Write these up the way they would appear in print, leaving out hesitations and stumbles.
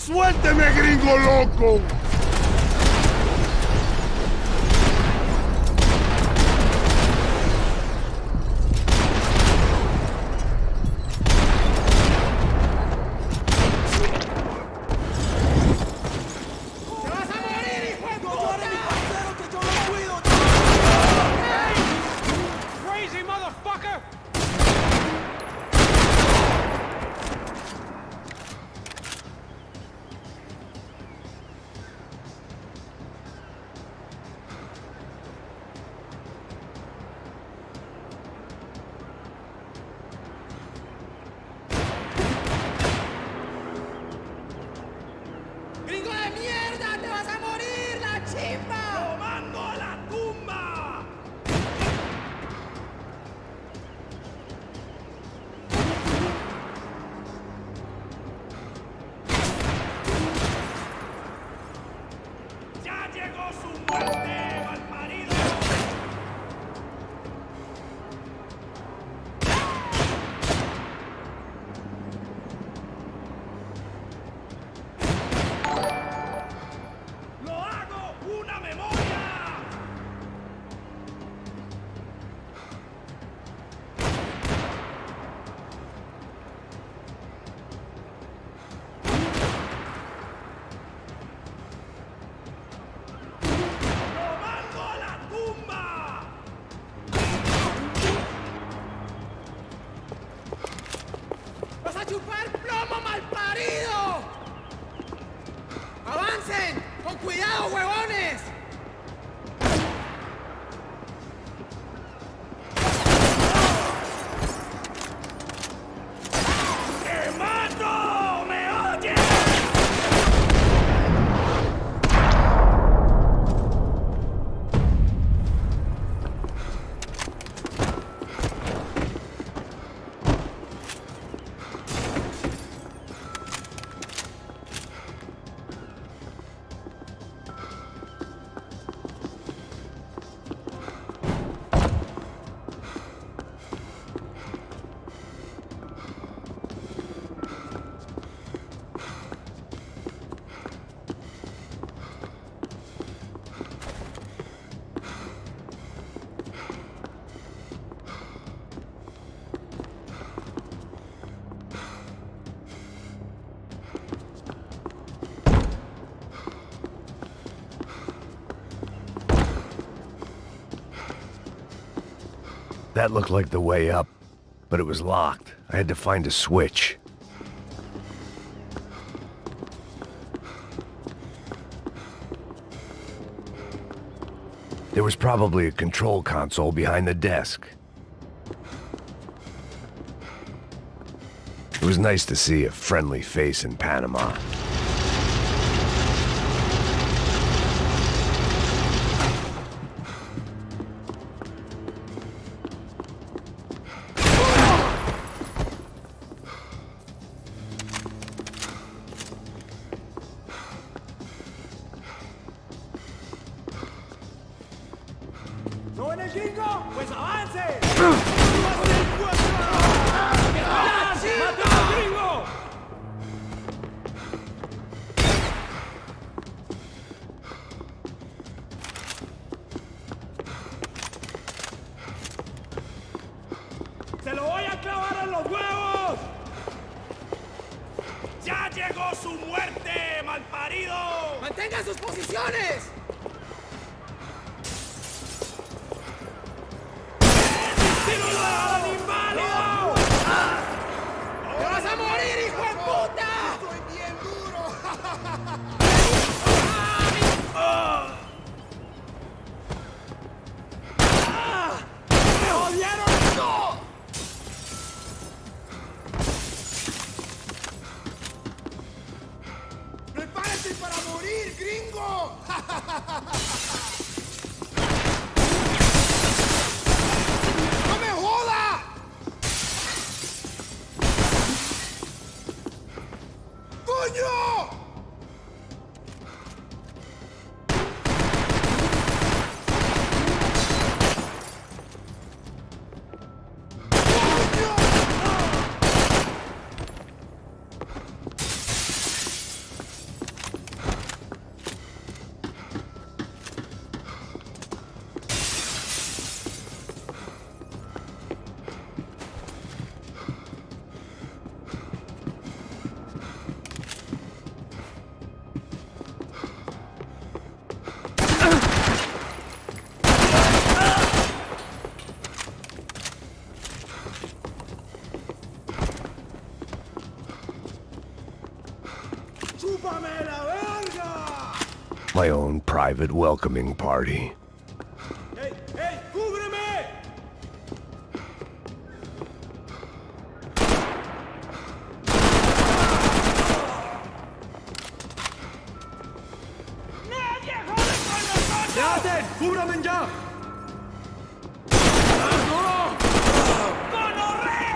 ¡Suélteme, gringo loco! That looked like the way up, but it was locked. I had to find a switch. There was probably a control console behind the desk. It was nice to see a friendly face in Panama. ¿No ven el gringo? ¡Pues avance! ¡Mata al gringo! ¡Se lo voy a clavar en los huevos! ¡Ya llegó su muerte, malparido! ¡Mantengan sus posiciones! ¡Te vas a morir, hijo de puta! ¡Estoy bien duro! ¡Me jodieron! ¡No! ¡Prepárate para morir, gringo! ¡No me joda! ¡Coño! ¡Chúpame la verga! My own private welcoming party. ¡Ey, ey, cúbreme! ¡Nadie jode con nosotros! ¿Qué hacen? ¡Cúbrame ya! ¡Gonorrea!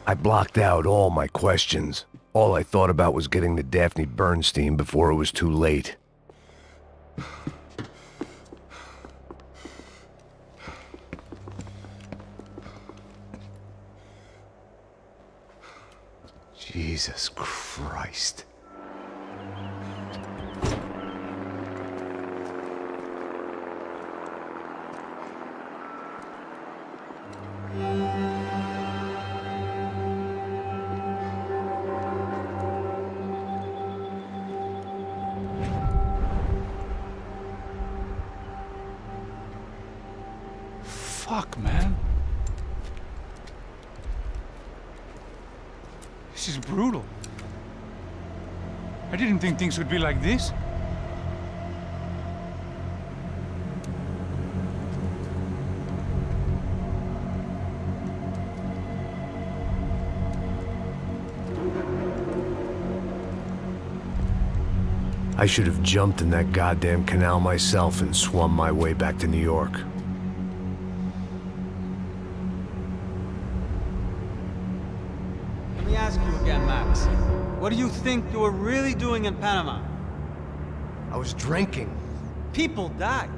I blocked out all my questions. All I thought about was getting to Daphne Bernstein before it was too late. Jesus Christ. Fuck, man. This is brutal. I didn't think things would be like this. I should have jumped in that goddamn canal myself and swum my way back to New York. Let me ask you again, Max. What do you think you were really doing in Panama? I was drinking. People died.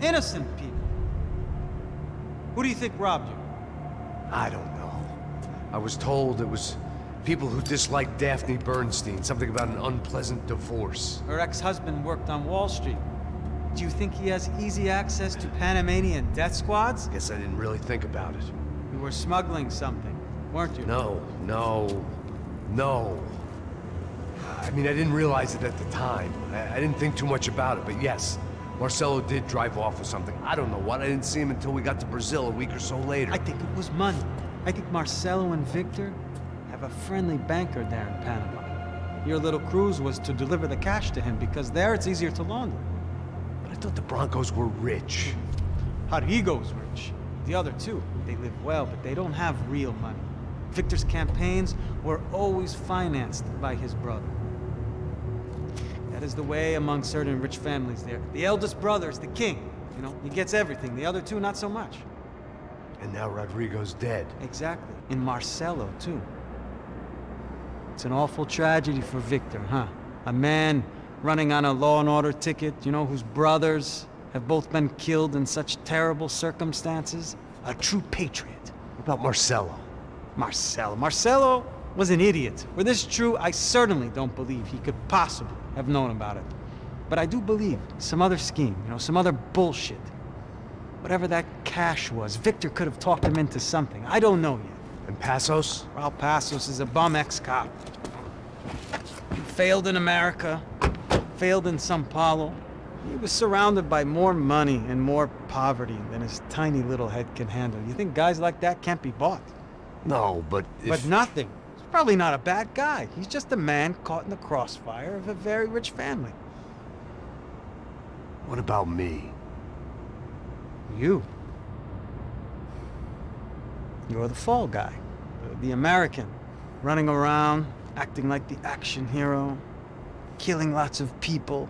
Innocent people. Who do you think robbed you? I don't know. I was told it was people who disliked Daphne Bernstein, something about an unpleasant divorce. Her ex-husband worked on Wall Street. Do you think he has easy access to Panamanian death squads? Guess I didn't really think about it. You were smuggling something, weren't you? No. I mean, I didn't realize it at the time. I didn't think too much about it, but yes, Marcelo did drive off with something. I don't know what. I didn't see him until we got to Brazil a week or so later. I think it was money. I think Marcelo and Victor have a friendly banker there in Panama. Your little cruise was to deliver the cash to him because there it's easier to launder. But I thought the Broncos were rich. Rodrigo's rich. The other two, they live well, but they don't have real money. Victor's campaigns were always financed by his brother. That is the way among certain rich families there. The eldest brother is the king. You know, he gets everything. The other two, not so much. And now Rodrigo's dead. Exactly. And Marcelo, too. It's an awful tragedy for Victor, huh? A man running on a law and order ticket, you know, whose brothers have both been killed in such terrible circumstances. A true patriot. What about Marcelo? Marcelo was an idiot. Were this true, I certainly don't believe he could possibly have known about it. But I do believe some other scheme, you know, some other bullshit. Whatever that cash was, Victor could have talked him into something. I don't know yet. And Passos? Raul Passos is a bum ex-cop. He failed in America, failed in Sao Paulo. He was surrounded by more money and more poverty than his tiny little head can handle. You think guys like that can't be bought? No, but But nothing. He's probably not a bad guy. He's just a man caught in the crossfire of a very rich family. What about me? You. You're the fall guy. The American. Running around, acting like the action hero. Killing lots of people.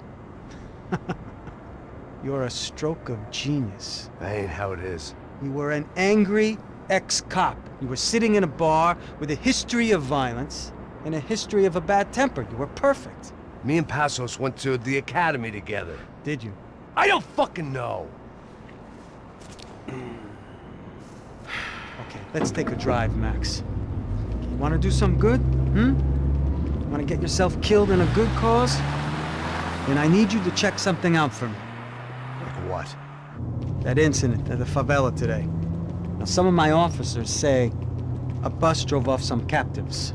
You're a stroke of genius. That ain't how it is. You were an angry ex-cop. You were sitting in a bar with a history of violence and a history of a bad temper. You were perfect. Me and Passos went to the academy together. Did you? I don't fucking know! Okay, let's take a drive, Max. You want to do some good? Want to get yourself killed in a good cause? Then I need you to check something out for me. Like what? That incident at the favela today. Now, some of my officers say a bus drove off some captives,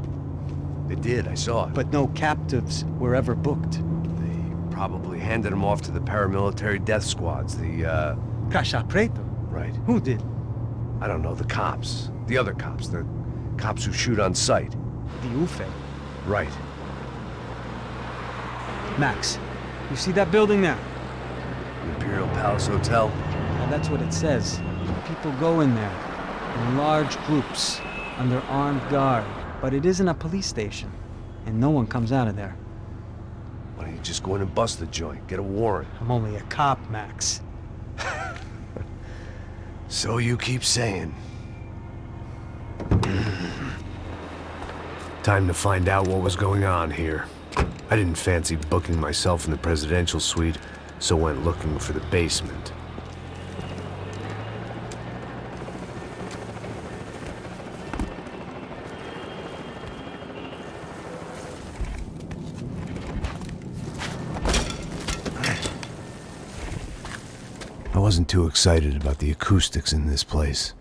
They did, I saw it. but no captives were ever booked. They probably handed them off to the paramilitary death squads, the, Caixa Preta? Right. Who did? I don't know, the cops. The other cops. The cops who shoot on sight. The UFE. Right. Max, you see that building there? The Imperial Palace Hotel? Now, that's what it says. People go in there in large groups under armed guard, but it isn't a police station, and no one comes out of there. Why don't you just go in and bust the joint? Get a warrant. I'm only a cop, Max. So you keep saying. Time to find out what was going on here. I didn't fancy booking myself in the presidential suite, so went looking for the basement. I wasn't too excited about the acoustics in this place.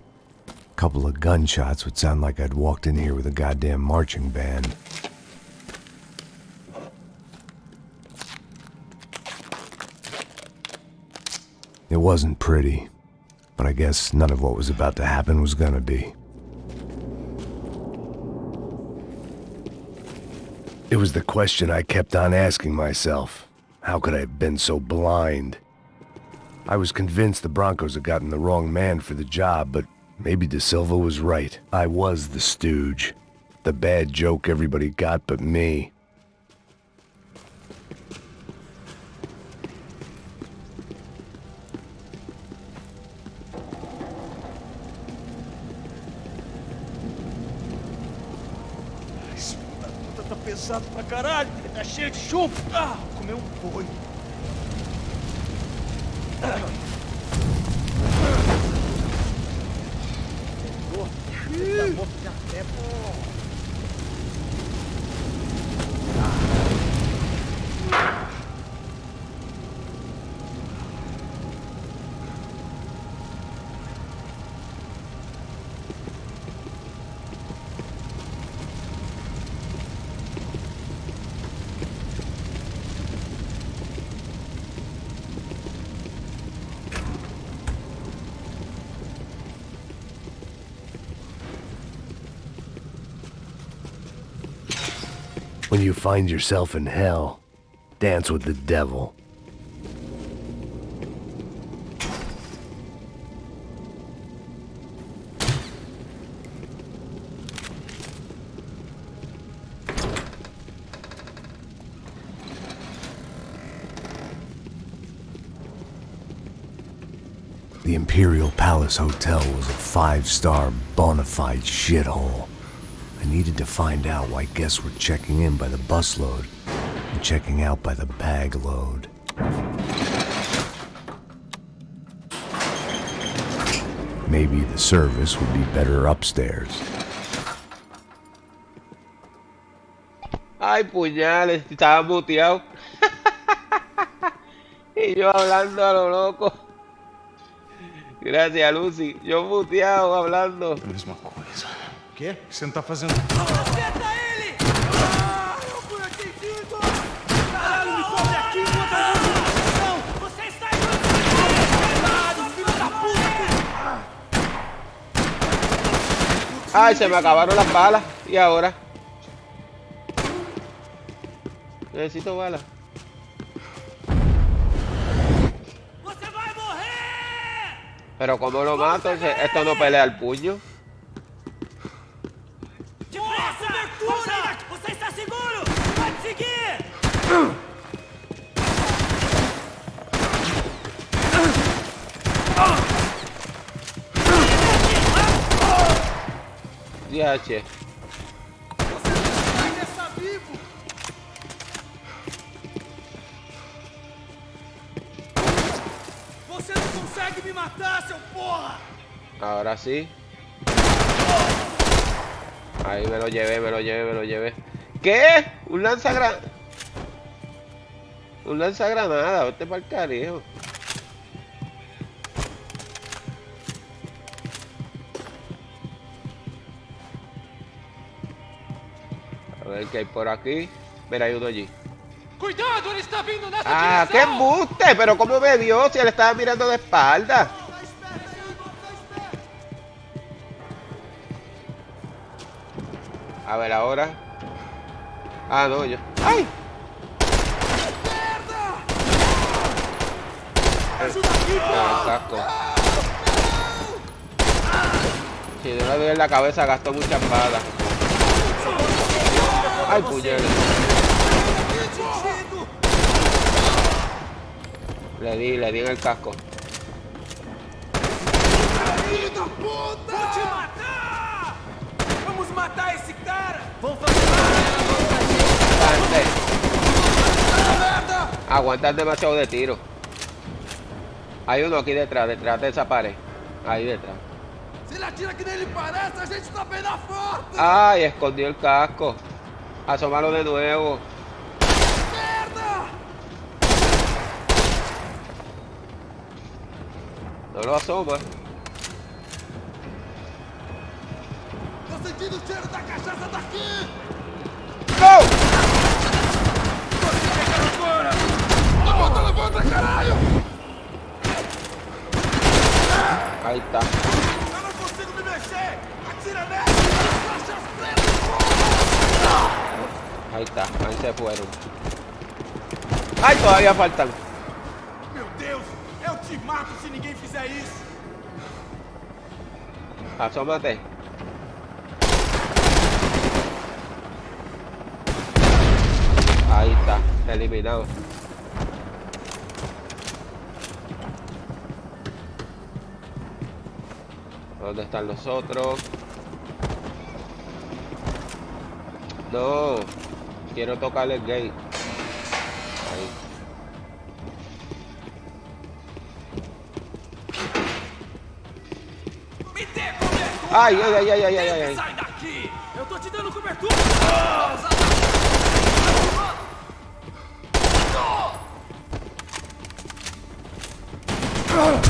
A couple of gunshots would sound like I'd walked in here with a goddamn marching band. It wasn't pretty, but I guess none of what was about to happen was gonna be. It was the question I kept on asking myself. How could I have been so blind? I was convinced the Broncos had gotten the wrong man for the job, but maybe De Silva was right. I was the stooge. The bad joke everybody got but me. Tá pesado pra caralho, tá cheio de chumbo. Ah, comeu boi. When you find yourself in hell, dance with the devil. The Imperial Palace Hotel was a five-star bona fide shithole. I needed to find out why guests were checking in by the busload and checking out by the bag load. Maybe the service would be better upstairs. Ay, puñales, estaba muteado. Y yo hablando a lo loco. Gracias, Lucy. Yo muteado hablando. Mesma coisa. O quê? O que você não tá fazendo? Acerta ele! Ah, eu fui atingido! Caralho, me cobre aqui enquanto eu vou na munição! Você está enganado, filho da puta! Ay, se me acabaron las balas. ¿Y ahora? Necesito balas. Você vai morrer! Pero ¿cómo lo mato? Esto no pelea al puño. Depressa! Você está seguro! Pode seguir! Ya, che. Ainda está vivo! Você não consegue me matar, seu porra! Ahora sí. Ahí me lo llevé, me lo llevé, me lo llevé. ¿Qué? Un lanzagranada. Un lanzagranada, vete para el carajo. A ver qué hay por aquí. Mira, hay uno allí. Cuidado, ele está vindo nessa ¡Ah, qué direção! embuste! Pero ¿cómo me vio si él estaba mirando de espalda? A ver, ahora. Ah, no, yo. ¡Ay! Ah, el casco. Si no le doy en la cabeza, gasto muchas balas. ¡Ay, puñal! Le di en el casco. Filho da puta! Vou te matar! Vamos matar esse cara! Vamos Aguantar demasiado de tiro. Hay uno aquí detrás de esa pared. Ahí detrás. Se ele atira que nem ele parece, a gente tá bem na foto! ¡Ay! Escondió el casco. Asómalo de nuevo. Merda! No lo asoma. Tô sentindo o cheiro da cachaça daqui! ¡No! Levanta, levanta, caralho! Ahí está. Eu não consigo me mexer! Atira nela! Flechas pretas! Ahí está. Ahí se fueron. ¡Ay! Todavía faltan. Meu Deus! Eu te mato se ninguém fizer isso! Asómate. Ahí está. Eliminado. ¿Dónde están los otros? No. Quiero tocar el gate. Ahí. Me dê cobertura! ¡Ay, ay, ay, ay, ay, ay, ay! Sai daqui! Eu tô te dando cobertura!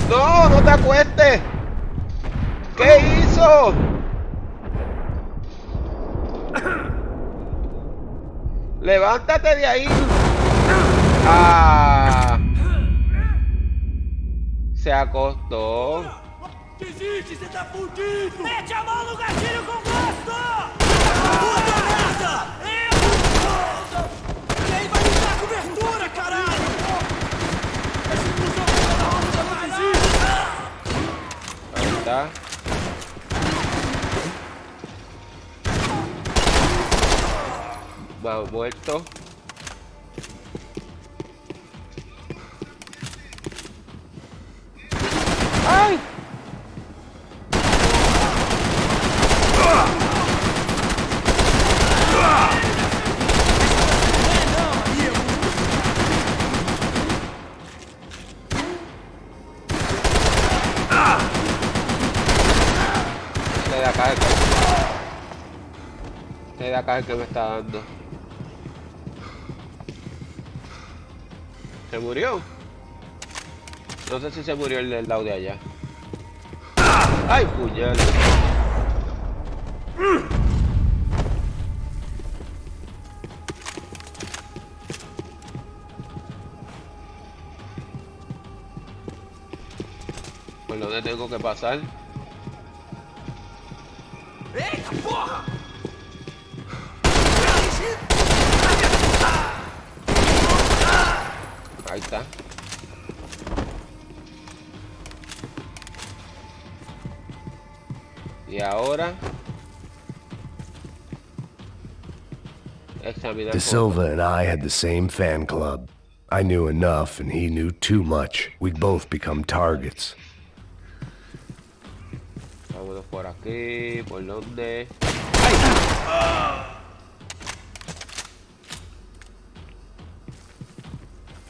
¡No! ¡No te acuestes! ¿Qué hizo? ¡Levántate de ahí! ¡Ah! Se acostó. Desiste, você tá fudido! Mete a mão no gatilho com gosto! Puta merda! Quem vai me dar cobertura, caralho? Esse cuzão da onda não desiste! Ahí está. Va muerto. ¡Ay! Este de acá es el que... Este de acá es el que me está dando. ¿Se murió? No sé si se murió el del lado de allá. ¡Ay, puñal! ¿Por dónde tengo que pasar? Eita porra! Ahí está. Y ahora... examinar. De Silva and I had the same fan club. I knew enough and he knew too much. We'd both become targets. Vámonos por aquí, ¿por dónde?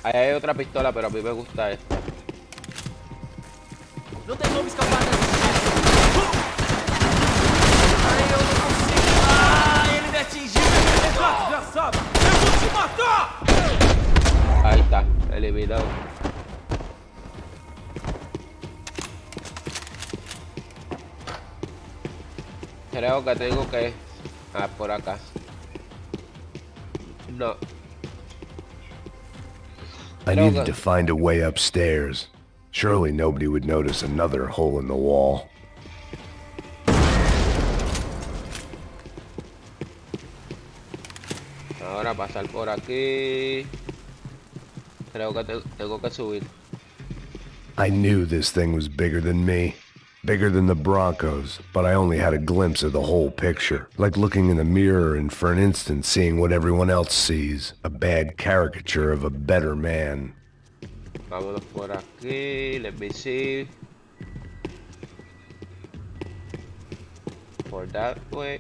Ahí hay otra pistola, pero a mí me gusta esta. Não tem como escapar dessa! Creo que tengo que... Ah, por acá. No. I needed to find a way upstairs. Surely nobody would notice another hole in the wall. Ahora pasar por aquí. Creo que tengo que subir. I knew this thing was bigger than me. Bigger than the Broncos, but I only had a glimpse of the whole picture. Like looking in the mirror and for an instant seeing what everyone else sees. A bad caricature of a better man. Vámonos por aquí. Let me see. For that way.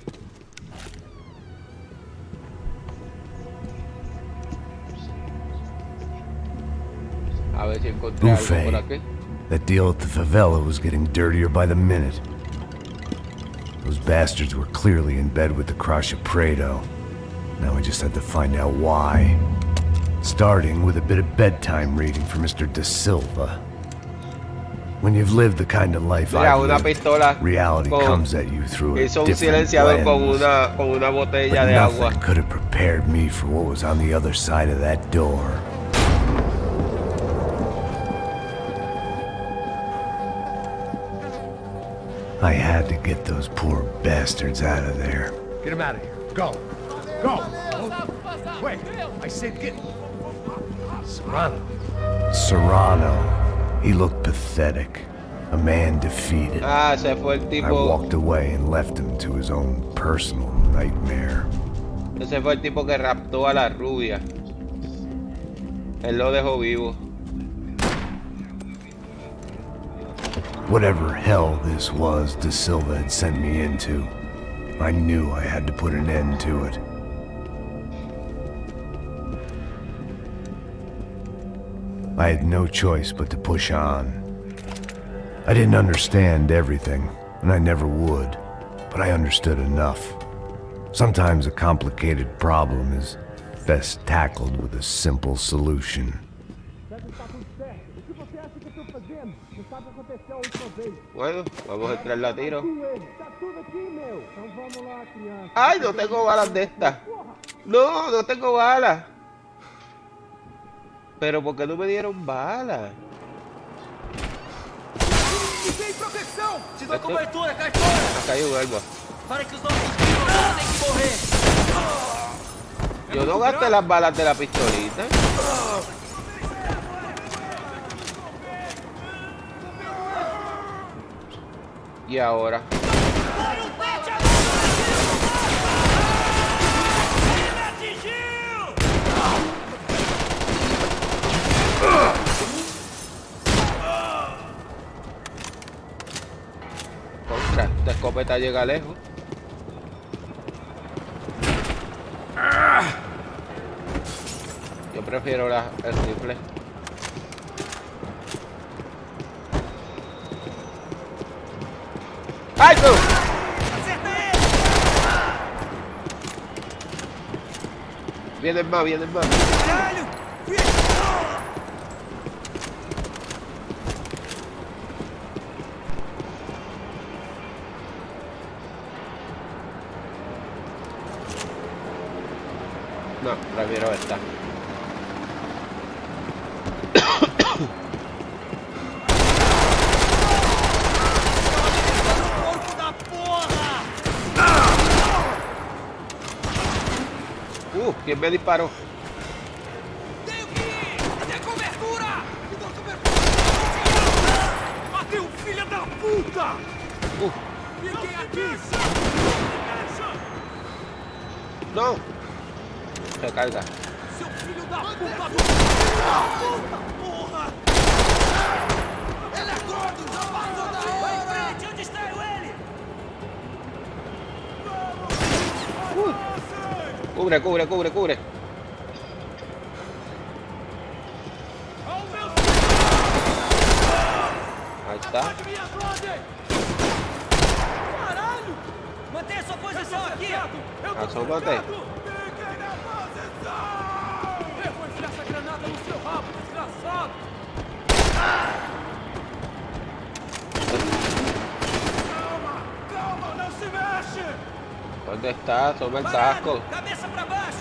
A ver si encontré algo por aquí. That deal at the favela was getting dirtier by the minute. Those bastards were clearly in bed with the Crusher Prado. Now I just had to find out why. Starting with a bit of bedtime reading for Mr. Da Silva. When you've lived the kind of life Mira, I've una lived, pistola reality con- comes at you through a Hizo un different silenciador lens. con una botella But de agua. nothing could have prepared me for what was on the other side of that door. I had to get those poor bastards out of there. Get him out of here. Go. Go. Wait. I said get... Serrano. Serrano. He looked pathetic. A man defeated. Ah, se fue el I tipo. walked away and left him to his own personal nightmare. Ese fue el tipo que raptó a la rubia. Él lo dejó vivo. Whatever hell this was Da Silva had sent me into, I knew I had to put an end to it. I had no choice but to push on. I didn't understand everything, and I never would, but I understood enough. Sometimes a complicated problem is best tackled with a simple solution. Bueno, vamos a entrarle a tiro. ¡Ay, no tengo balas de estas! ¡No, no tengo balas! Pero ¿por qué no me dieron balas? Sem proteção! Te dou Aqui. cobertura, cai fora! Acá hay un arma. Para que os nossos filhos não tenham que morrer! Yo no gasté las balas de la pistolita. Y ahora. Contra, esta escopeta llega lejos. Yo prefiero el rifle. ¡Ay, tú! Vienen más, vienen más. No, prefiero esta. ¿Quién me disparó? Tenho que ir! Cadê cobertura? Me dá cobertura! Matei um filho da puta! Fiquem aqui! No. Recarga. Seu filho da puta! Puta porra! Ele é gordo! Já passou da hora! Vai em frente! Eu distraio ele! Cubre, cubre, cubre, cubre. Ahí está. Caralho! Mantenha sua posição aqui! Asómate. Eu vou enfiar essa granada no seu rabo, desgraçado! Calma! Calma! Não se mexe! ¿Dónde está? Toma el casco. Cabeça pra baixo!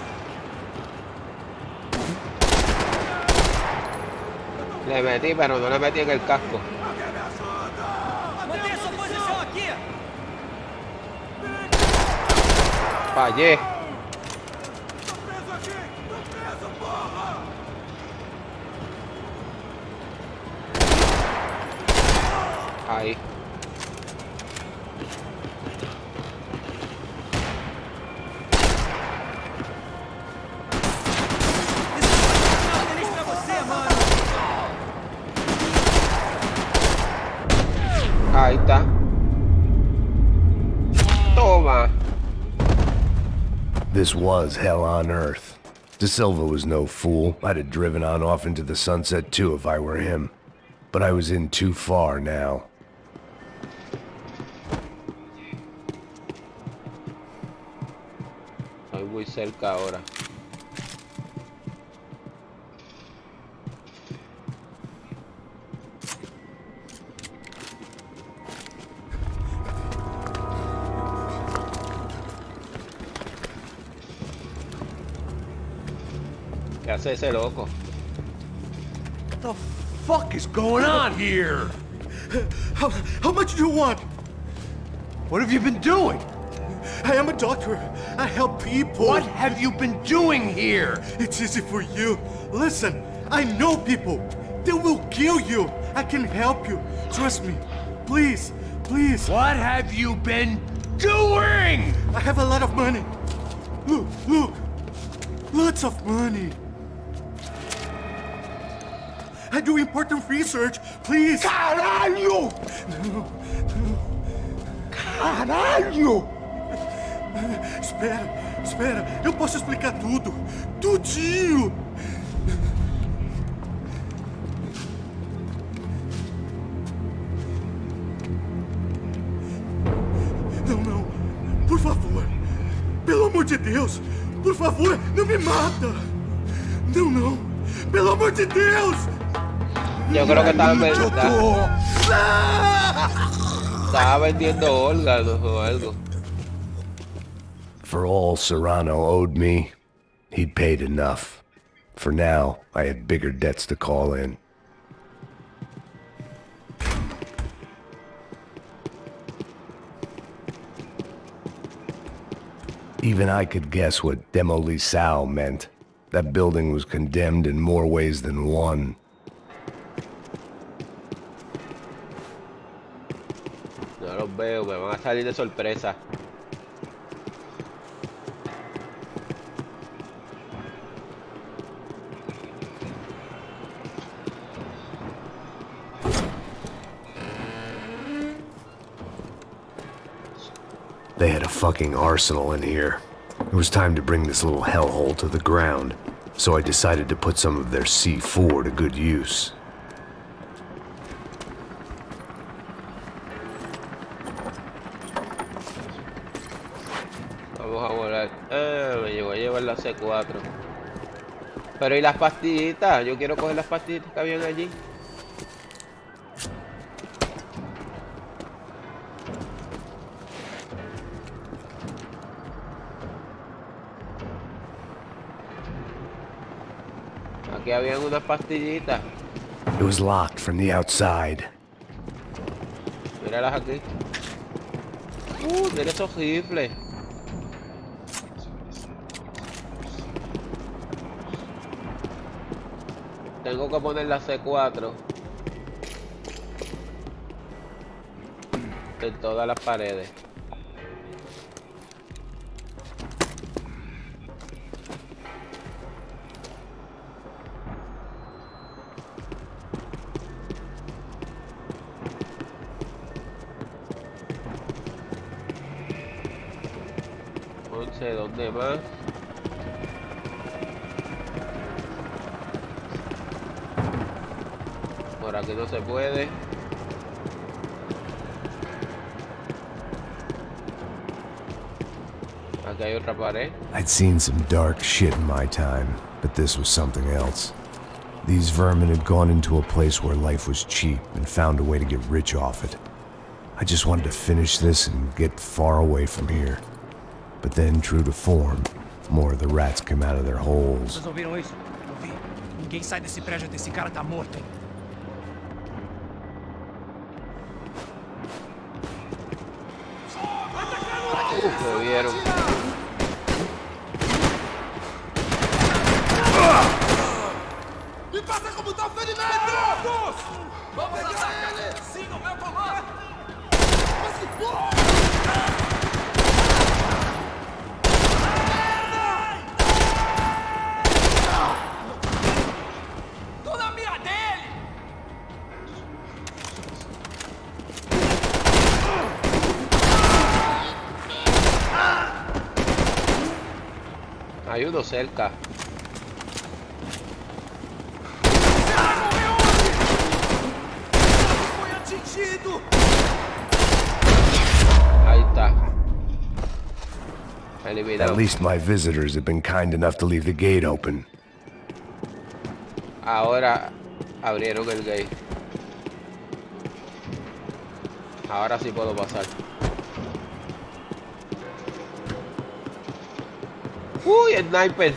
Le metí, pero no le metí en el casco. Mantenha sua posição aqui! Fallé. Ahí. Feliz pra você, mano! Ahí está. Toma. This was hell on earth. De Silva was no fool. I'd have driven on off into the sunset too if I were him. But I was in too far now. Estoy muy cerca ahora. ¿Qué hace ese loco? What the fuck is going on here? How much do you want? What have you been doing? I am a doctor. I help people. What have you been doing here? It's easy for you. Listen, I know people. They will kill you. I can help you. Trust me. Please, please. What have you been doing? I have a lot of money. Look, look. Lots of money. I do important research. Please. Caralho! Caralho! Espera, espera. Eu posso explicar tudo. Tudinho. Não, não. Por favor. Pelo amor de Deus. Por favor, não me mata. Não, não. Pelo amor de Deus. Yo creo que estaba vendiendo órganos o algo. For all Serrano owed me, he'd paid enough. For now, I had bigger debts to call in. Even I could guess what demolição meant. That building was condemned in more ways than one. No los veo, me van a salir de sorpresa. They had a fucking arsenal in here. It was time to bring this little hellhole to the ground, so I decided to put some of their C4 to good use. Vamos a volar. Me llegó a llevar la C4. Pero ¿y las pastillitas? Yo quiero coger las pastillitas que habían allí. Aquí habían unas pastillitas. It was locked from the outside. Míralas aquí. Mira esos rifles. Tengo que poner la C4 en todas las paredes. ¿Dónde más? Por aquí no se puede. Aquí hay otra pared. I'd seen some dark shit in my time, but this was something else. These vermin had gone into a place where life was cheap and found a way to get rich off it. I just wanted to finish this and get far away from here. But then, true to form, more of the rats came out of their holes. Vocês ouviram isso? Ouvi. Ninguém sai desse prédio até esse cara tá morto. Me vieron. Me passa como tá o ferimento! Vamos atacar ele! Sigam meu comando! Mas que porra! Tô na mira dele! Hay uno cerca. Foi atingido! Ahí está. At Eliminado. least my visitors have been kind enough to leave the gate open. Ahora abrieron el gate. Ahora sí puedo pasar. Uy, sniper.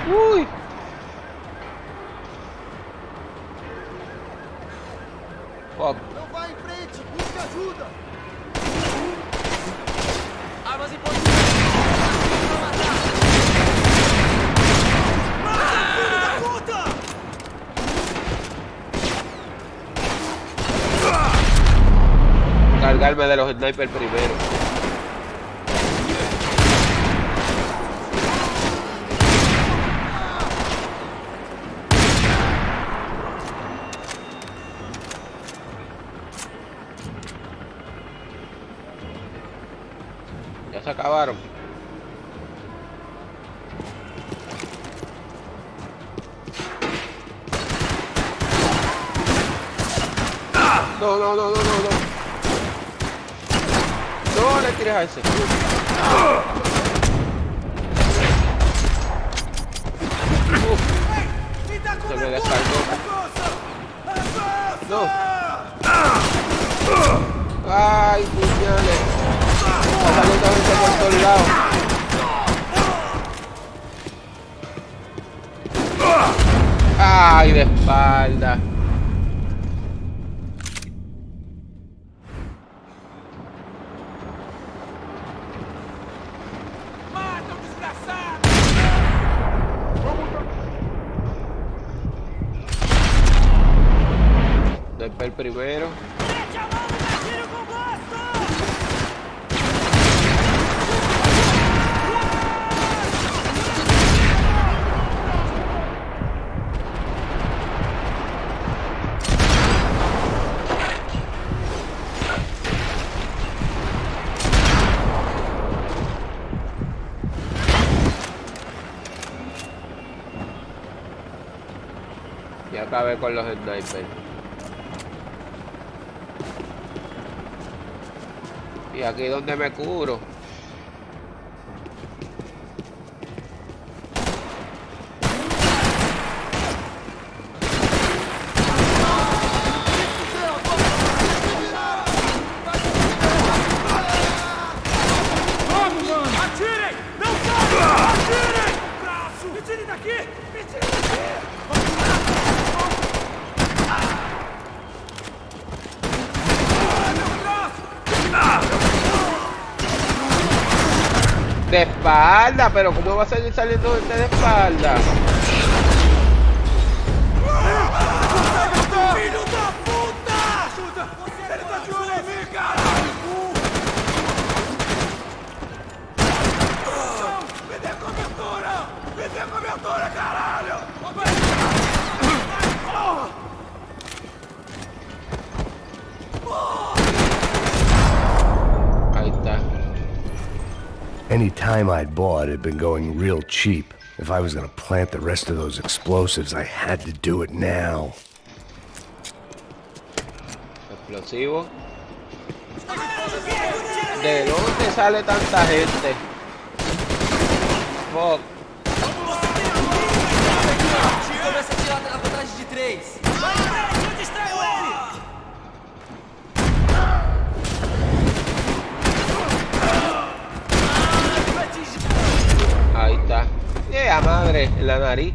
Uy. Fuck. Não vai em frente! Busque ajuda! Armas em posição! Filho da puta! Cargarme de los snipers primero. Ya se acabaron. No, no, no, no, no, no. No le tires a ese. Se me descargó. No. Ay, puñales. Está saliendo gente por todos lados. Ay, de espalda. Mata o desgraçado! Sniper primero. Mete a mão no gatilho com gosto! Ya acabé con los snipers. Y aquí donde me curo. Vamos, mano! Atirem! Não sai! Atirem! Braço! Me tirem daqui! Me tirem daqui! De espalda, pero ¿cómo va a salir saliendo gente de espalda? Filho da puta! Ajuda! Ele tá de olho em mim, caralho! Me dê cobertura! Me dê cobertura, caralho! Ahí está. Any time I'd bought had been going real cheap. If I was gonna plant the rest of those explosives, I had to do it now. Explosivo. ¿De dónde sale tanta gente? Fuck. Começa a tirar a contagem de 3. Vai, eu distraio ele! la nariz.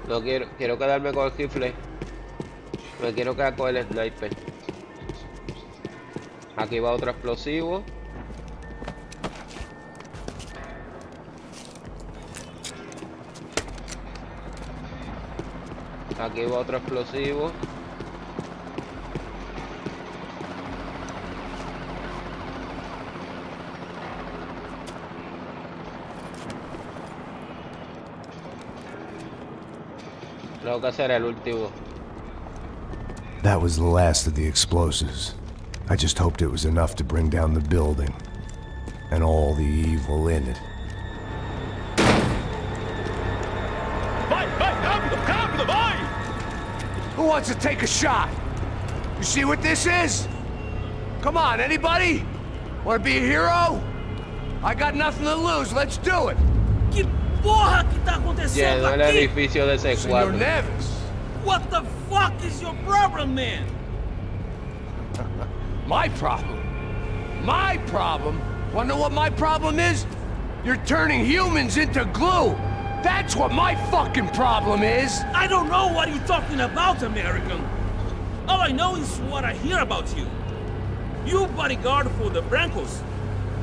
No quiero quedarme con el rifle. Me quiero quedar con el sniper. Aquí va otro explosivo. Aquí va otro explosivo. Tengo que hacer el último. That was the last of the explosives. I just hoped it was enough to bring down the building. And all the evil in it. Vai, rápido, rápido, vai! Who wants to take a shot? You see what this is? Come on, anybody? Want to be a hero? I got nothing to lose, let's do it! Que porra que tá acontecendo Llenó el aqui? edificio de Senor C4. Neves, What the fuck is your problem, man? my problem? My problem? Wanna know what my problem is? You're turning humans into glue! That's what my fucking problem is! I don't know what you're talking about, American. All I know is what I hear about you. You bodyguard for the Brancos.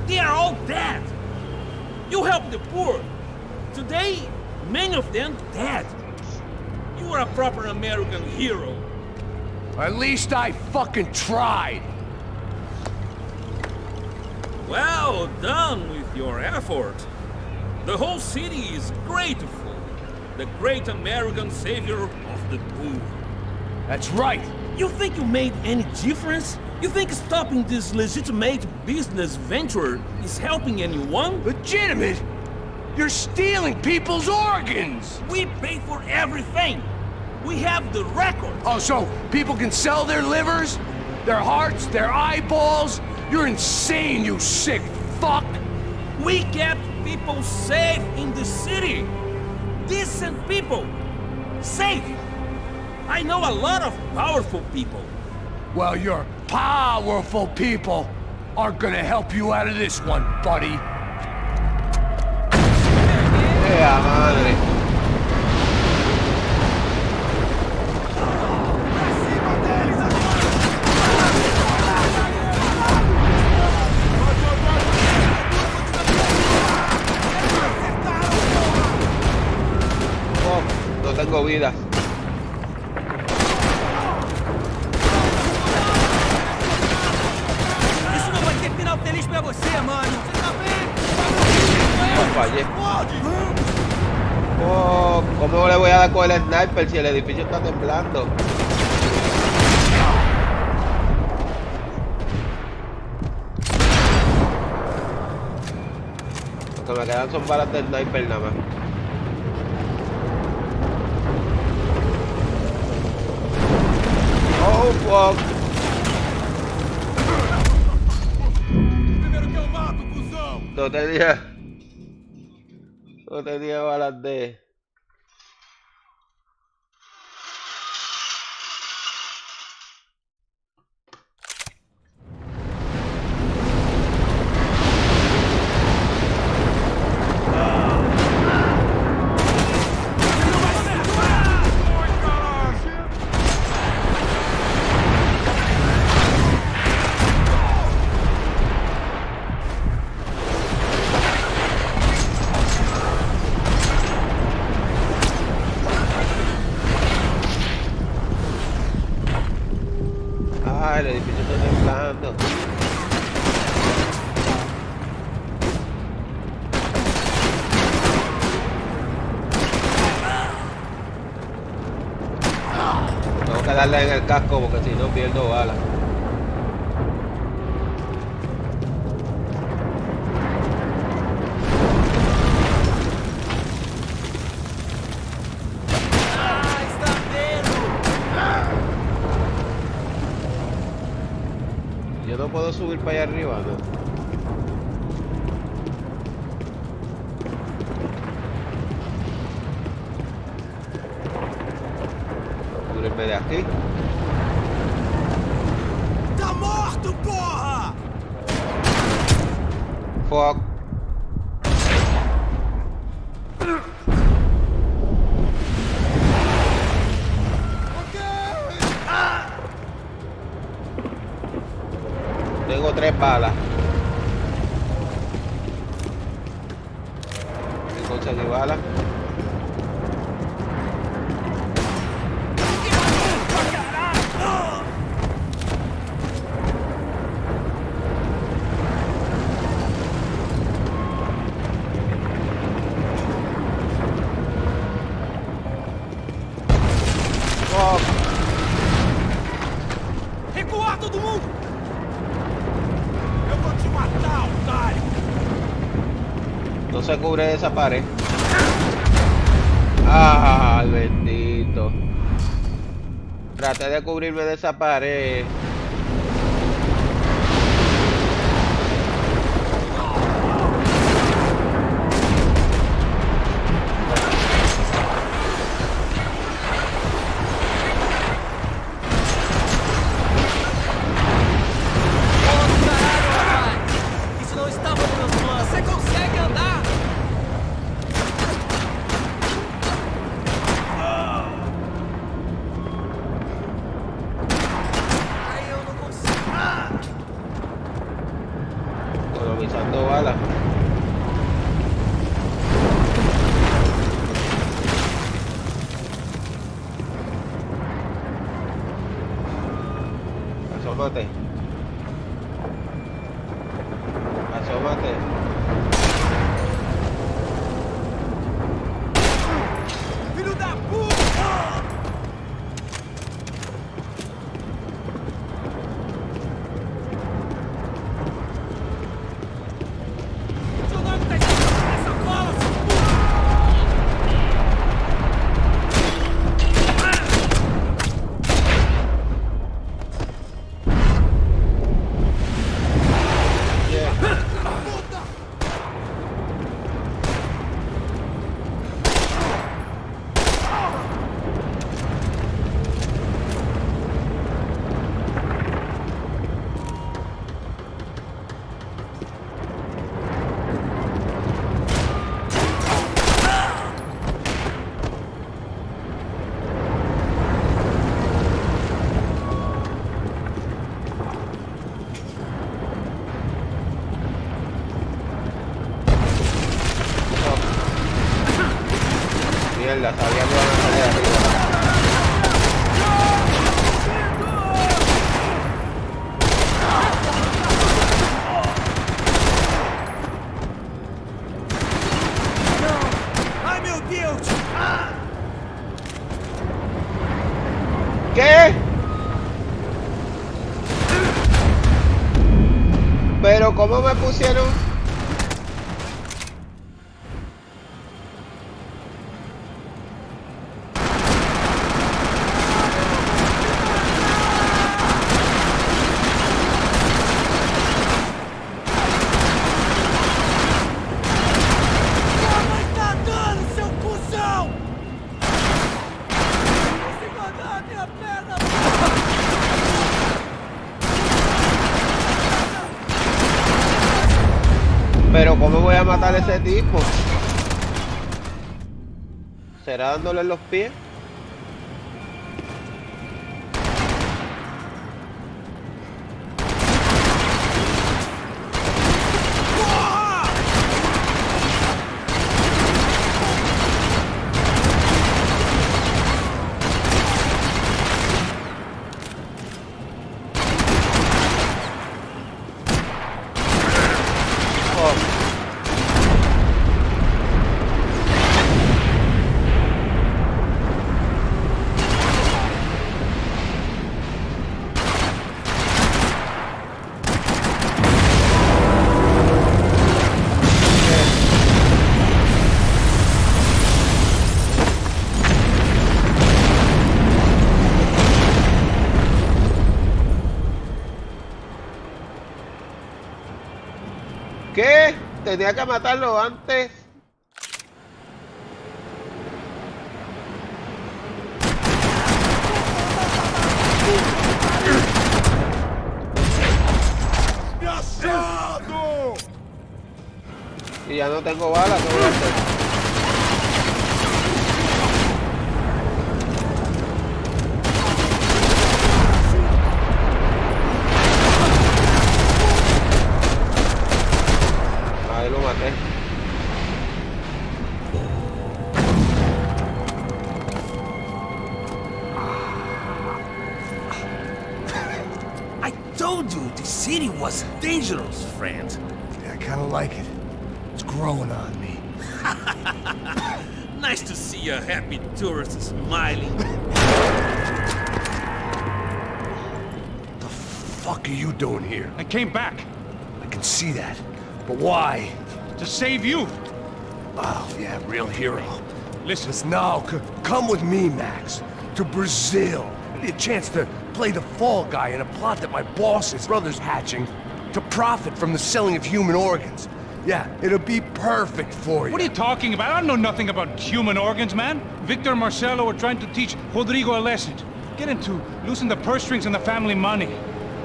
They are all dead. You help the poor. Today, many of them dead. You are a proper American hero. At least I fucking tried! Well done with your effort. The whole city is grateful. The great American savior of the poor. That's right! You think you made any difference? You think stopping this legitimate business venture is helping anyone? Legitimate? You're stealing people's organs! We pay for everything. We have the record. Oh, so people can sell their livers? Their hearts? Their eyeballs? You're insane, you sick fuck! We kept people safe in the city. Decent people. Safe. I know a lot of powerful people. Well, your powerful people aren't gonna help you out of this one, buddy. Madre. Oh, no tengo vida. Isso não vai ter final feliz pra você, mano. Você tá bem? Oh, fallé. Oh, ¿cómo le voy a dar con el sniper si el edificio está temblando? Lo que me quedan son balas de sniper nada más. Oh, fuck. Primeiro que eu mato, cuzão! No tenía balas de... Ah, el edificio está temblando. Tengo que darle en el casco porque si no pierdo balas. Yo no puedo subir para allá arriba, ¿no? Cubrirme de aquí. Tá morto, porra! Fuck. Tengo 3 balas. Y conseguí balas. Recuar todo mundo! Eu vou te matar, otário! No se cubre de esa pared. Ah, bendito. Traté de cubrirme de esa pared. Isso não estava nos meus planos. Você consegue andar? Ai, eu não consigo. Economizando balas. Asómate. Asómate. Filho da puta! Seu nome tá escrito nessa cola, seu Mierda, sabía que iban a salir arriba. Ai, meu Deus! ¿Qué? Pero ¿cómo me pusieron? Vai tá dando, seu cuzão! Consigo andar a minha perna! Pero ¿cómo voy a matar a ese tipo? ¿Será dándole en los pies? ¿Qué? Tenía que matarlo antes. Desgraçado! Y ya no tengo balas, ¿qué voy a hacer? Ahí lo maté. I told you the city was dangerous, friend. Yeah, I kinda like it. It's growing on me. Nice to see a happy tourist smiling. The fuck are you doing here? I came back I can see that. But why? to save you. Oh, yeah, real hero. Listen, No, come with me, Max. To Brazil. I need a chance to play the fall guy in a plot that my boss's brother's hatching to profit from the selling of human organs. Yeah, it'll be perfect for you. what are you talking about? I don't know nothing about human organs, man. Victor and Marcelo were trying to teach Rodrigo a lesson. Get into losing the purse strings and the family money.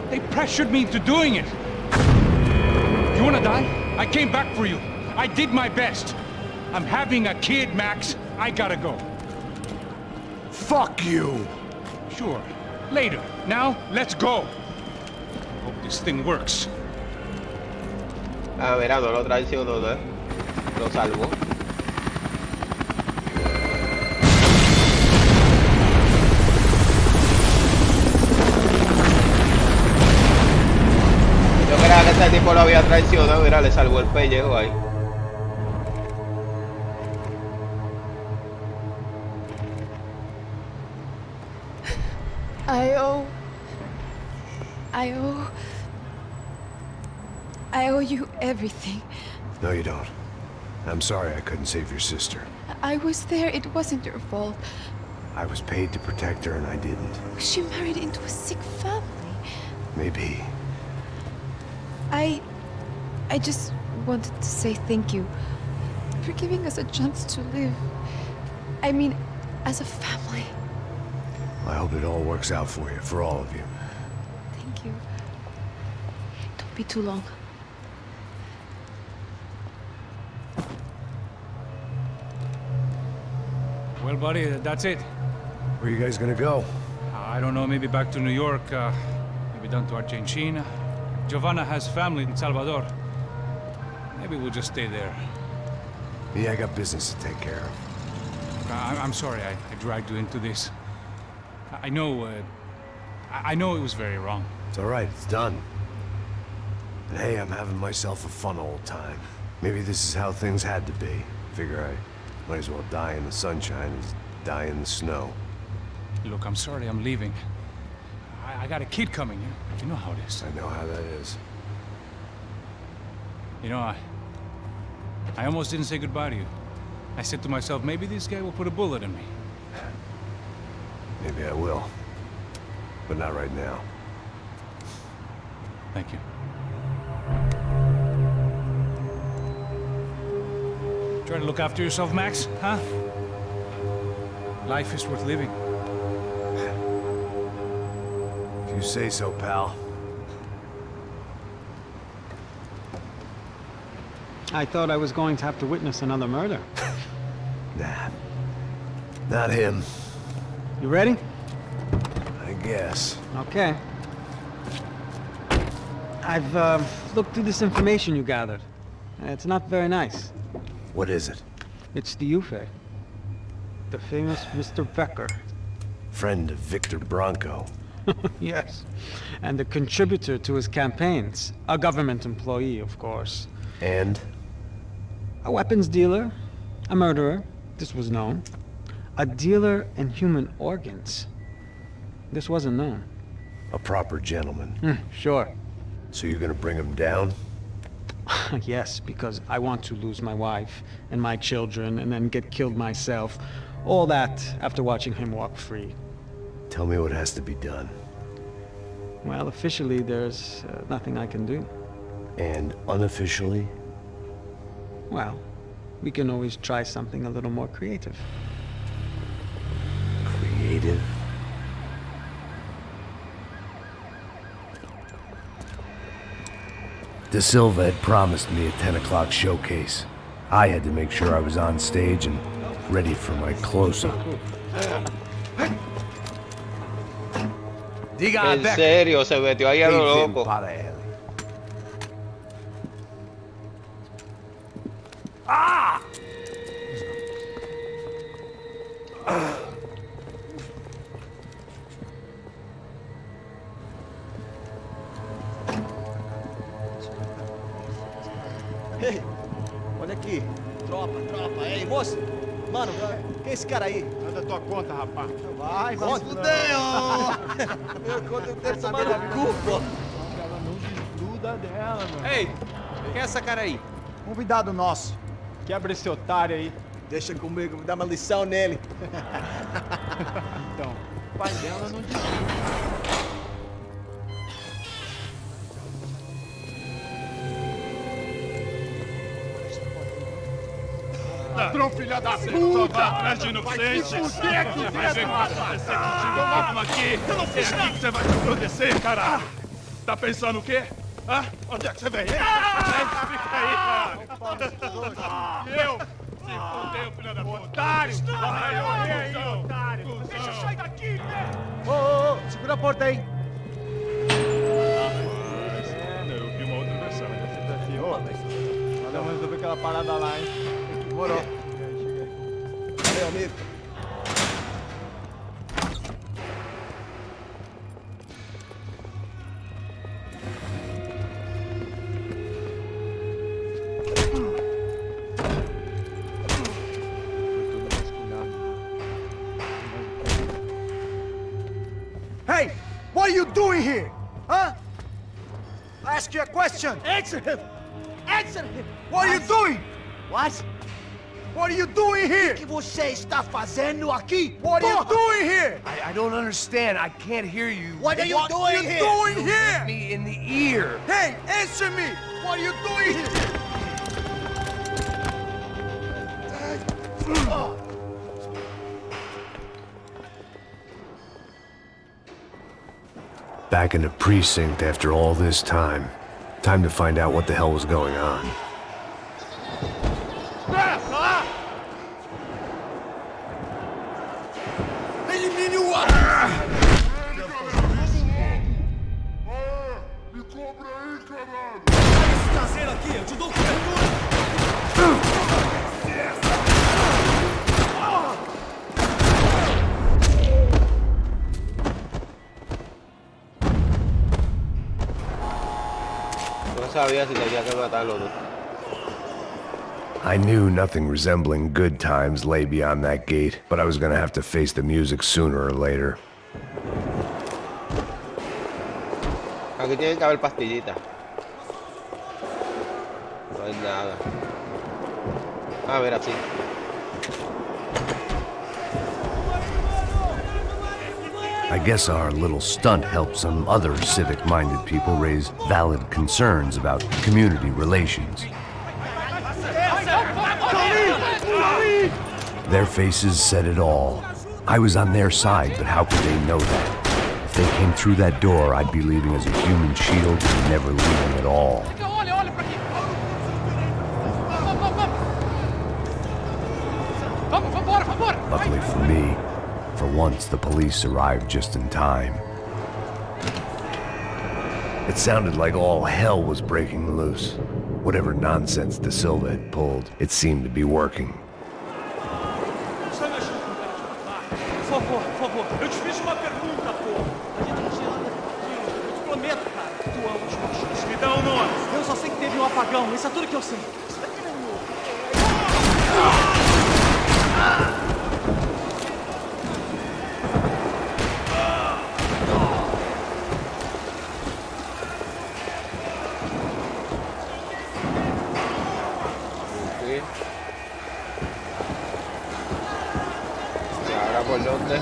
They pressured me into doing it. You wanna die? I came back for you. I did my best. I'm having a kid, Max. I gotta go. Fuck you! Sure. Later. Now, let's go. Hope this thing works. Ah, mira, no lo traicionó, ¿no? Lo salvó. Yo creía que este tipo lo había traicionado, mira, le salvó el pellejo ahí. I owe you everything. No, you don't. I'm sorry I couldn't save your sister. I was there, it wasn't your fault. I was paid to protect her and I didn't. She married into a sick family. Maybe. I just wanted to say thank you for giving us a chance to live. I mean, as a family. I hope it all works out for you, for all of you. Thank you. Don't be too long. Well, buddy, that's it. Where are you guys gonna go? I don't know, maybe back to New York, maybe down to Argentina. Giovanna has family in Salvador. Maybe we'll just stay there. Yeah, I got business to take care of. I'm sorry I dragged you into this. I know it was very wrong. It's all right, it's done. But hey, I'm having myself a fun old time. Maybe this is how things had to be. Figure I might as well die in the sunshine as die in the snow. Look, I'm sorry I'm leaving. I got a kid coming, you know how it is. I know how that is. You know, I almost didn't say goodbye to you. I said to myself, maybe this guy will put a bullet in me. Maybe I will. But not right now. Thank you. Try to look after yourself, Max, huh? Life is worth living. If you say so, pal. I thought I was going to have to witness another murder. Nah. Not him. You ready? I guess. Okay. I've looked through this information you gathered. It's not very nice. What is it? It's the Ufe. The famous Mr. Becker. Friend of Victor Bronco. Yes. And a contributor to his campaigns. A government employee, of course. And? A weapons dealer. A murderer. This was known. A dealer in human organs. This wasn't known. A proper gentleman. Sure. So you're gonna bring him down? Yes, because I want to lose my wife and my children and then get killed myself. All that after watching him walk free. Tell me what has to be done. Well, officially, there's nothing I can do. And unofficially? Well, we can always try something a little more creative. Creative? De Silva had promised me a 10 o'clock showcase. I had to make sure I was on stage and ready for my close-up. En serio, se metió ahí a lo loco. Ah! Ei, olha aqui. Tropa. Ei, moço. Mano, quem é esse cara aí? Manda tua conta, rapaz. Vai fudeu! Meu conta eu quero tomar no cu, pô. Ela não desgruda dela, mano. Ei, quem é essa cara aí? Convidado nosso. Quebra esse otário aí. Deixa comigo, me dá uma lição nele. Então, o pai dela não desgruda. Ladrão, filha da puta! Vai atrás de inocente! Vai ver o que vai acontecer contigo mesmo aqui! Eu não fiz nada! É aqui que você vai te acontecer, caralho! Tá pensando o quê? Hã? Onde é que você vem? Fica aí, cara! Eu? Se fodeu, filha da puta! Otário! Vai, eu, otário! Deixa eu sair daqui, né? Ô, segura a porta aí. Eu vi uma outra versão. Vamos resolver aquela parada lá, hein? Demorou. Meu amigo. Hey! What are you doing here? Huh? I ask you a question. Answer him! Answer him! What are you doing? What? What are you doing here? O que você está fazendo aqui? What are you doing here? I don't understand. I can't hear you. What are you doing here? Doing Hit here? me in the ear. Hey, answer me! What are you doing here? Back in the precinct after all this time. Time to find out what the hell was going on. Elimine o ar! Me cobra aí, caralho! Esse traseiro aqui, eu te dou cobertura! No sabía si tenía que matarlo o no. I knew nothing resembling good times lay beyond that gate, but I was gonna have to face the music sooner or later. Aquí tienen que haber pastillitas. No hay nada. A ver, así. I guess our little stunt helped some other civic-minded people raise valid concerns about community relations. Their faces said it all. I was on their side, but how could they know that? If they came through that door, I'd be leaving as a human shield and never leaving at all. Luckily for me, for once the police arrived just in time. It sounded like all hell was breaking loose. Whatever nonsense De Silva had pulled, it seemed to be working. Por favor, eu te fiz uma pergunta, pô. A gente não tinha nada aqui, eu te prometo, cara. Tua última chance, me dá um nome. Eu só sei que teve um apagão, isso é tudo que eu sei. Você tá querendo Sí. ¿Y ahora por dónde?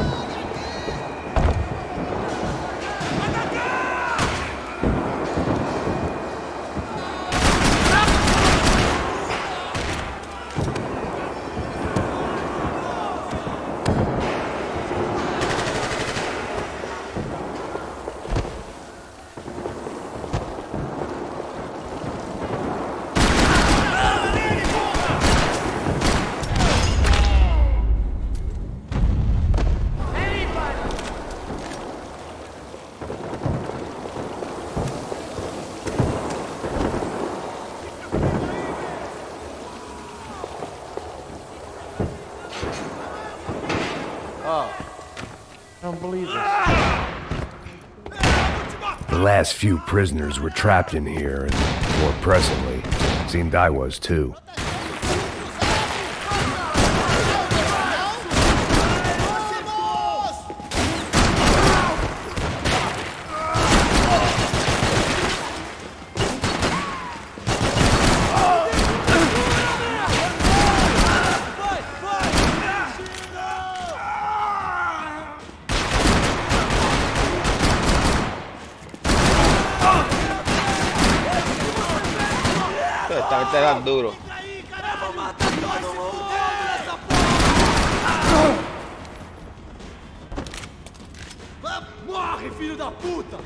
Oh. I don't believe it. The last few prisoners were trapped in here, and more presently, seemed I was too. Te dan duro. Morre, filho da puta!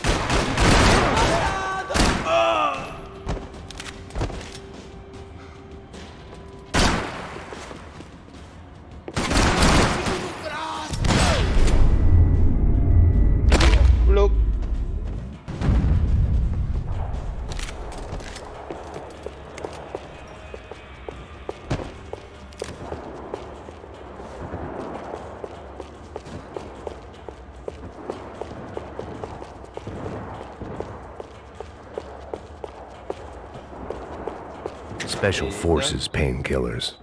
Look. Special Forces painkillers.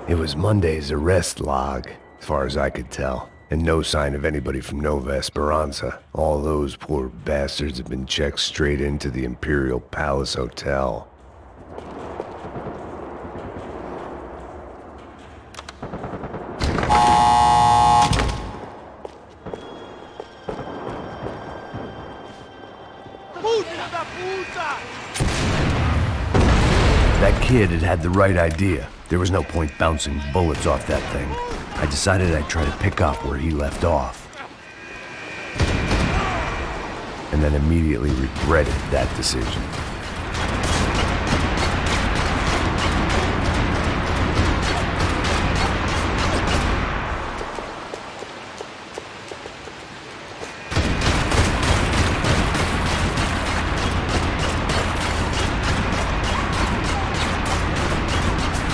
It was Monday's arrest log, as far as I could tell, and no sign of anybody from Nova Esperanza. All those poor bastards have been checked straight into the Imperial Palace Hotel. That kid had the right idea. There was no point bouncing bullets off that thing. I decided I'd try to pick up where he left off. And then immediately regretted that decision.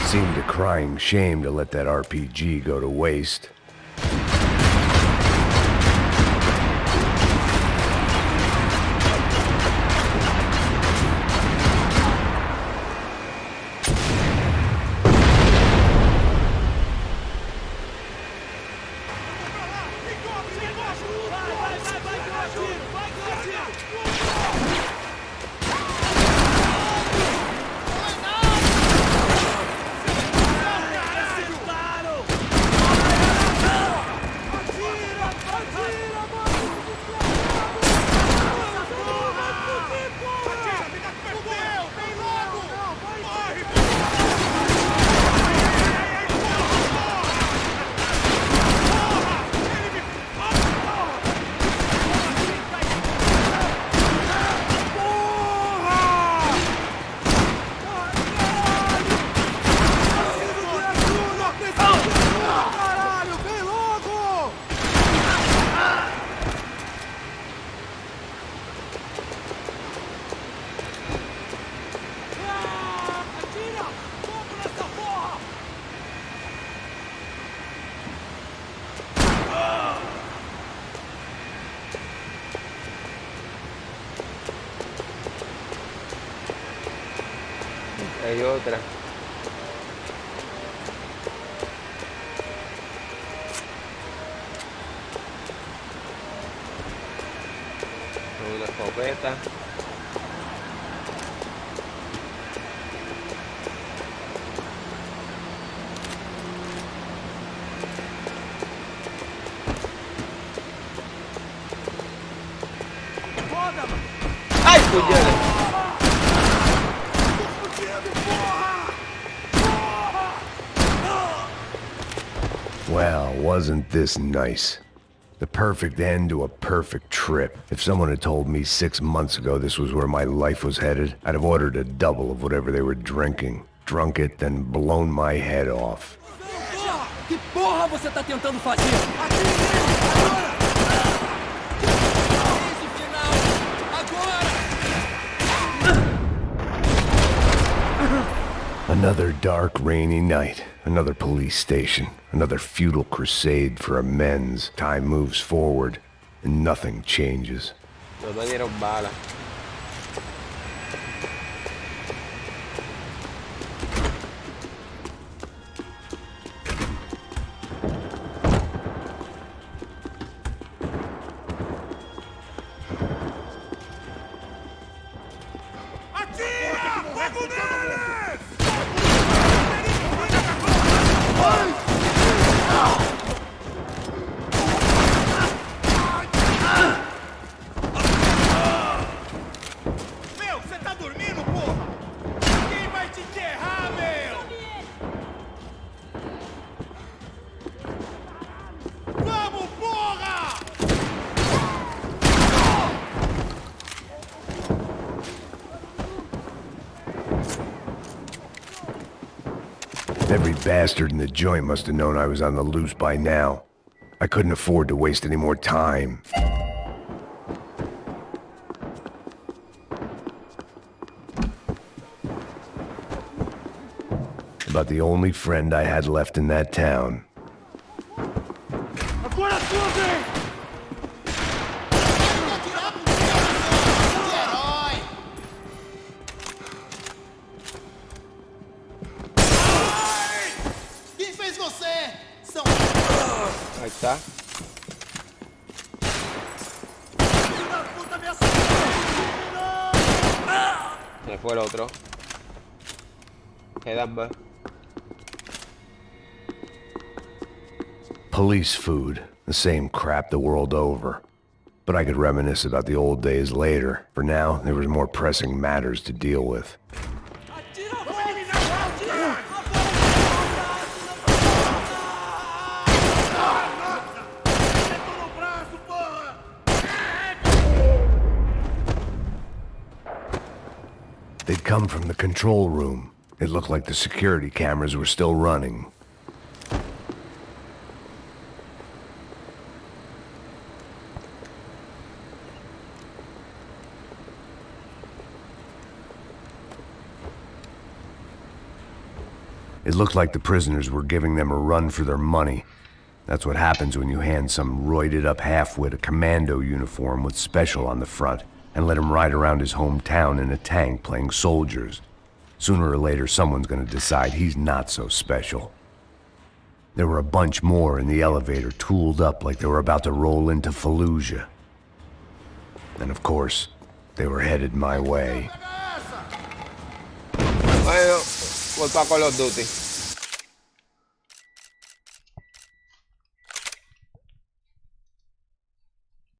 Seemed a crying shame to let that RPG go to waste. Hay otra. Una escopeta. ¡Ay, puñales! Well, wasn't this nice? The perfect end to a perfect trip. If someone had told me 6 months ago this was where my life was headed, I'd have ordered a double of whatever they were drinking, drunk it, then blown my head off. Que porra você tá tentando fazer? Another dark, rainy night. Another police station. Another futile crusade for amends. Time moves forward, and nothing changes. No me dieron bala. Meu, você tá dormindo, porra? Quem vai te enterrar, meu? Vamos, porra! Every bastard in the joint must have known I was on the loose by now. I couldn't afford to waste any more time. About the only friend I had left in that town. Agora a sua vez! Quem fez você? São... Ahí está. Se fue el otro. Quedan más. Police food. The same crap the world over. But I could reminisce about the old days later. For now, there was more pressing matters to deal with. They'd come from the control room. It looked like the security cameras were still running. It looked like the prisoners were giving them a run for their money. That's what happens when you hand some roided-up halfwit a commando uniform with special on the front and let him ride around his hometown in a tank playing soldiers. Sooner or later, someone's gonna decide he's not so special. There were a bunch more in the elevator, tooled up like they were about to roll into Fallujah. And of course, they were headed my way. Bueno, voy para Call of Duty.